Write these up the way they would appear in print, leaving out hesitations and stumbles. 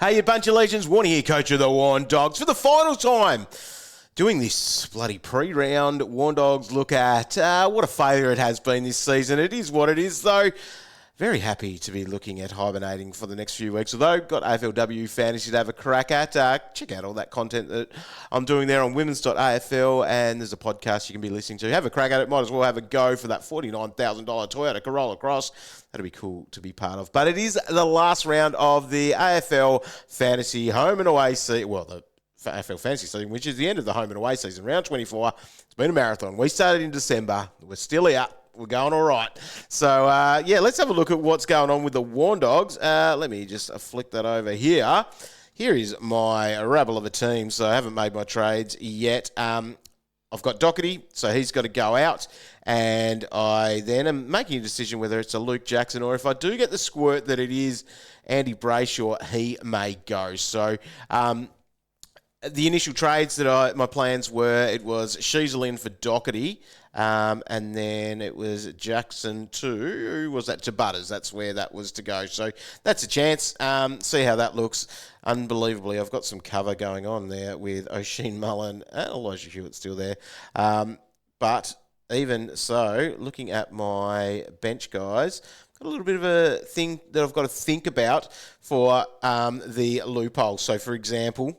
Hey, you bunch of legends. Warne here, coach of the Warne Dawgs, for the final time. Doing this bloody pre-round Warne Dawgs look at what a failure it has been this season. It is what it is, though. Very happy to be looking at hibernating for the next few weeks. Although, got AFLW fantasy to have a crack at. Check out all that content that I'm doing there on women's.afl, and there's a podcast you can be listening to. Have a crack at it. Might as well have a go for that $49,000 Toyota Corolla Cross. That'd be cool to be part of. But it is the last round of the AFL fantasy home and away season. Well, the AFL fantasy season, which is the end of the home and away season. Round 24. It's been a marathon. We started in December. We're still out. We're going all right. So, let's have a look at what's going on with the Warne Dawgs. Let me just flick that over here. Here is my rabble of a team. So I haven't made my trades yet. I've got Doherty, so he's got to go out. And I then am making a decision whether it's a Luke Jackson or if I do get the squirt that it is Andy Brayshaw, he may go. So, the initial trades that my plans were, it was Sheasel in for Doherty, and then it was Jackson to Butters. That's where that was to go. So that's a chance. See how that looks. Unbelievably, I've got some cover going on there with O'Sheen Mullen and Elijah Hewitt still there. But even so, looking at my bench guys, got a little bit of a thing that I've got to think about for the loophole. So, for example,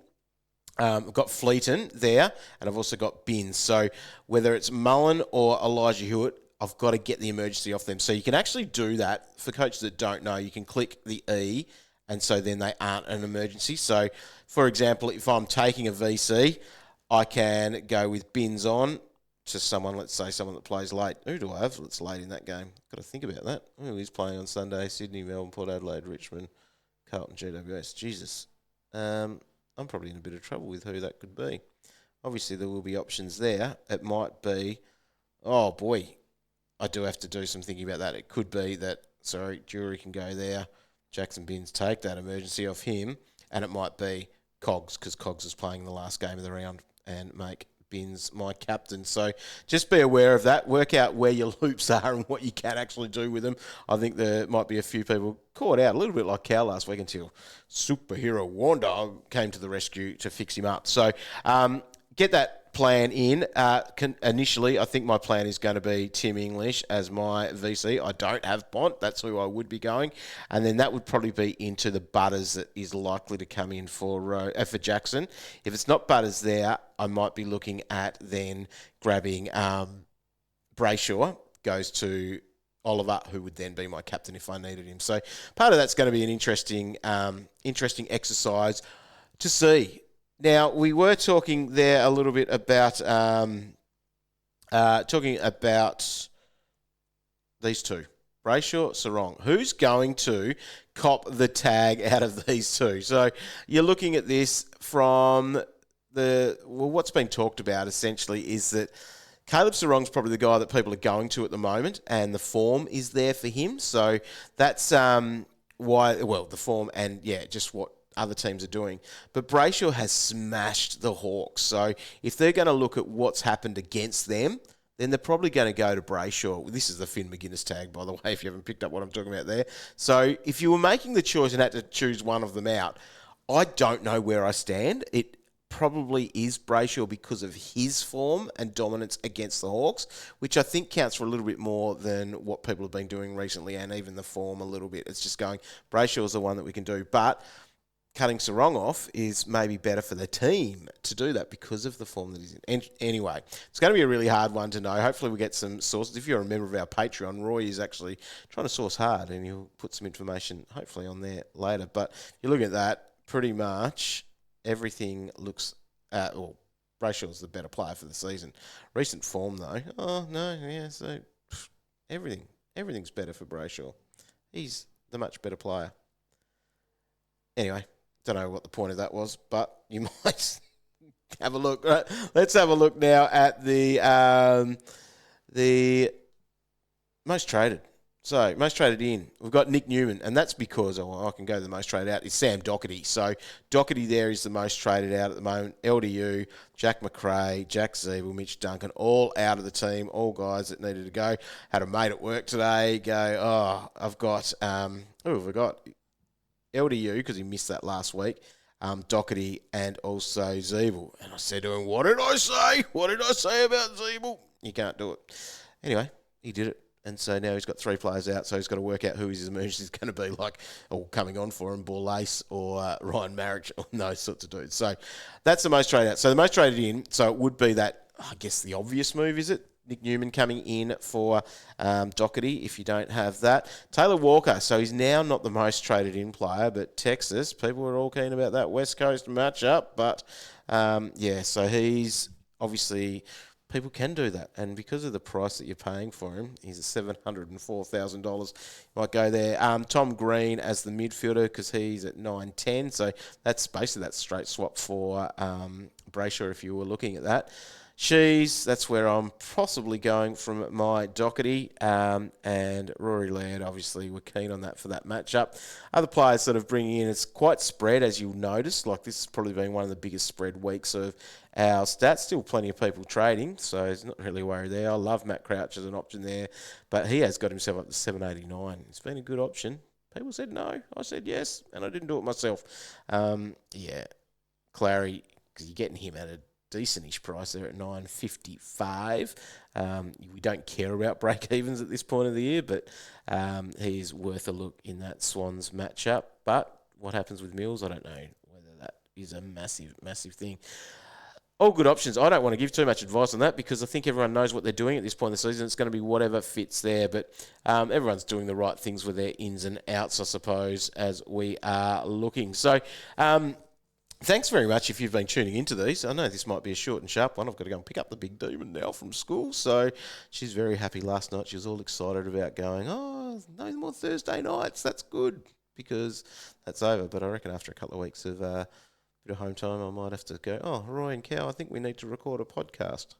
I've got Fleeton there, and I've also got Binns. So whether it's Mullen or Elijah Hewitt, I've got to get the emergency off them. So you can actually do that. For coaches that don't know, you can click the E, and so then they aren't an emergency. So, for example, if I'm taking a VC, I can go with Binns on to someone, let's say someone that plays late. Who do I have that's late in that game? Got to think about that. Who's playing on Sunday? Sydney, Melbourne, Port Adelaide, Richmond, Carlton, GWS. Jesus. I'm probably in a bit of trouble with who that could be. Obviously, there will be options there. It might be, oh boy, I do have to do some thinking about that. It could be that, Jury can go there, Jackson Binns take that emergency off him, and it might be Cogs, because Cogs is playing the last game of the round, and make Binns my captain. So just be aware of that. Work out where your loops are and what you can actually do with them. I think there might be a few people caught out, a little bit like Cal last week, until superhero Warne Dawgs came to the rescue to fix him up. So get that plan in. Initially, I think my plan is going to be Tim English as my VC. I don't have Bont. That's who I would be going. And then that would probably be into the Butters that is likely to come in for Jackson. If it's not Butters there, I might be looking at then grabbing Brayshaw, goes to Oliver, who would then be my captain if I needed him. So part of that's going to be an interesting exercise to see. Now, we were talking there a little bit about these two, Brayshaw, Serong. Who's going to cop the tag out of these two? So you're looking at this from what's been talked about essentially is that Caleb Serong's probably the guy that people are going to at the moment, and the form is there for him. So that's the form and, just what other teams are doing. But Brayshaw has smashed the Hawks. So if they're going to look at what's happened against them, then they're probably going to go to Brayshaw. This is the Finn McGuinness tag, by the way, if you haven't picked up what I'm talking about there. So if you were making the choice and had to choose one of them out, I don't know where I stand. It probably is Brayshaw because of his form and dominance against the Hawks, which I think counts for a little bit more than what people have been doing recently, and even the form a little bit. It's just going, Brayshaw is the one that we can do. But cutting Serong off is maybe better for the team to do that because of the form that he's in. Anyway, it's going to be a really hard one to know. Hopefully we get some sources. If you're a member of our Patreon, Roy is actually trying to source hard, and he'll put some information hopefully on there later. But if you look at that, pretty much everything looks Brayshaw's the better player for the season. Recent form though, so everything's better for Brayshaw. He's the much better player. Anyway, don't know what the point of that was, but you might have a look. Right, let's have a look now at the most traded. So, most traded in. We've got Nick Newman, and that's because, I can go to the most traded out, is Sam Doherty. So, Doherty there is the most traded out at the moment. LDU, Jack McRae, Jack Zeeble, Mitch Duncan, all out of the team, all guys that needed to go. Had a mate at work today go, I've got, who have I got? LDU, because he missed that last week, Doherty, and also Zeeble. And I said to him, what did I say? What did I say about Zeeble? You can't do it. Anyway, he did it. And so now he's got 3 players out, so he's got to work out who his emergency is going to be like, or coming on for him, Borlase or Ryan Marriage, or those sorts of dudes. So that's the most traded out. So the most traded in, so it would be that, I guess, the obvious move, is it? Nick Newman coming in for Doherty, if you don't have that. Taylor Walker, so he's now not the most traded in player, but Texas, people are all keen about that West Coast matchup. But, so he's obviously... People can do that, and because of the price that you're paying for him, he's at $704,000. Might go there. Tom Green as the midfielder, because he's at 910, so that's basically that straight swap for Brayshaw if you were looking at that. That's where I'm possibly going from my Doherty, and Rory Laird, obviously, we're keen on that for that matchup. Other players sort of bringing in, it's quite spread, as you'll notice. Like, this has probably been one of the biggest spread weeks of our stats. Still plenty of people trading, so it's not really worried there. I love Matt Crouch as an option there, but he has got himself up to 789. It's been a good option. People said no. I said yes, and I didn't do it myself. Clary, because you're getting him at a decentish price there at 955. We don't care about break-evens at this point of the year, but he's worth a look in that Swans matchup. But what happens with Mills, I don't know whether that is a massive, massive thing. All good options. I don't want to give too much advice on that because I think everyone knows what they're doing at this point in the season. It's going to be whatever fits there, but everyone's doing the right things with their ins and outs, I suppose, as we are looking. So, thanks very much if you've been tuning into these. I know this might be a short and sharp one. I've got to go and pick up the big demon now from school. So she's very happy last night. She was all excited about going, no more Thursday nights. That's good because that's over. But I reckon after a couple of weeks of bit of home time, I might have to go, Roy and Cow, I think we need to record a podcast.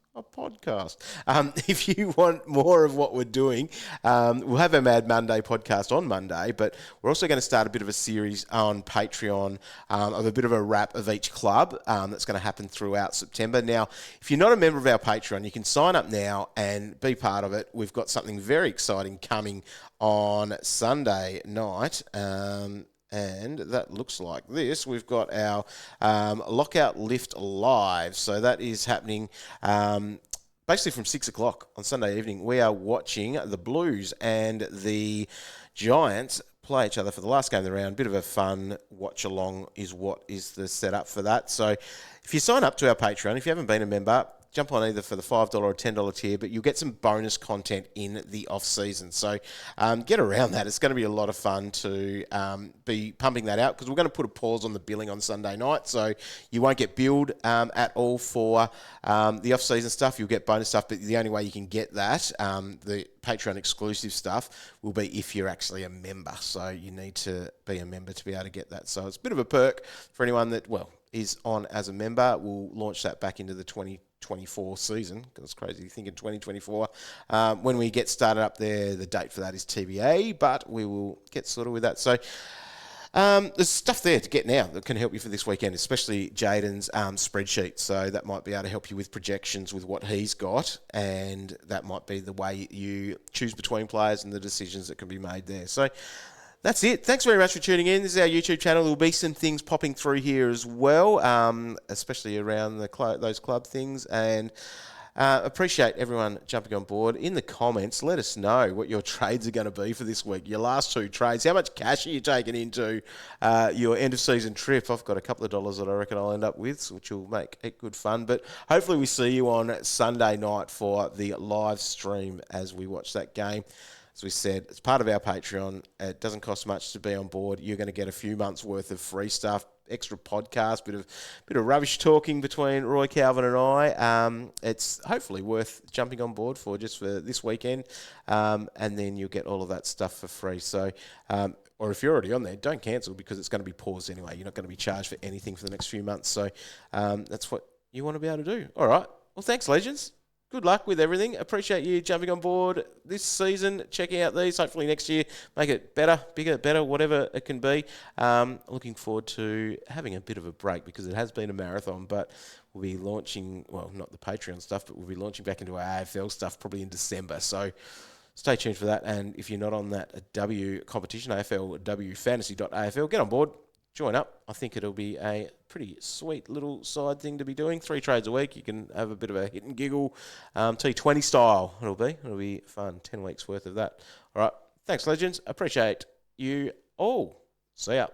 If you want more of what we're doing, we'll have a Mad Monday podcast on Monday, but we're also going to start a bit of a series on Patreon of a bit of a wrap of each club that's going to happen throughout September. Now, if you're not a member of our Patreon, you can sign up now and be part of it. We've got something very exciting coming on Sunday night. And that looks like this. We've got our Lockout Lift Live. So that is happening basically from 6 o'clock on Sunday evening. We are watching the Blues and the Giants play each other for the last game of the round. Bit of a fun watch-along is what is the setup for that. So if you sign up to our Patreon, if you haven't been a member, jump on either for the $5 or $10 tier, but you'll get some bonus content in the off-season. So get around that. It's going to be a lot of fun to be pumping that out because we're going to put a pause on the billing on Sunday night. So you won't get billed at all for the off-season stuff. You'll get bonus stuff, but the only way you can get that, the Patreon exclusive stuff, will be if you're actually a member. So you need to be a member to be able to get that. So it's a bit of a perk for anyone that, is on as a member. We'll launch that back into the 2024 season, because it's crazy to think in 2024. When we get started up there, the date for that is TBA, but we will get sorted with that. So there's stuff there to get now that can help you for this weekend, especially Jaden's spreadsheet. So that might be able to help you with projections with what he's got, and that might be the way you choose between players and the decisions that can be made there. So that's it. Thanks very much for tuning in. This is our YouTube channel. There will be some things popping through here as well, especially around those club things. And appreciate everyone jumping on board. In the comments, let us know what your trades are going to be for this week. Your last 2 trades. How much cash are you taking into your end-of-season trip? I've got a couple of dollars that I reckon I'll end up with, which will make it good fun. But hopefully we see you on Sunday night for the live stream as we watch that game. As we said, it's part of our Patreon. It doesn't cost much to be on board. You're going to get a few months' worth of free stuff, extra podcast, bit of rubbish talking between Roy, Calvin and I. It's hopefully worth jumping on board for just for this weekend, and then you'll get all of that stuff for free. So, or if you're already on there, don't cancel because it's going to be paused anyway. You're not going to be charged for anything for the next few months. So that's what you want to be able to do. All right. Well, thanks, Legends. Good luck with everything. Appreciate you jumping on board this season, checking out these. Hopefully next year, make it better, bigger, better, whatever it can be. Looking forward to having a bit of a break because it has been a marathon, but we'll be launching, not the Patreon stuff, but we'll be launching back into our AFL stuff probably in December. So stay tuned for that. And if you're not on that W competition, AFL W Fantasy.afl, get on board, join up. I think it'll be a pretty sweet little side thing to be doing. 3 trades a week. You can have a bit of a hit and giggle, T20 style. It'll be fun. 10 weeks worth of that. All right. Thanks, legends. Appreciate you all. See ya.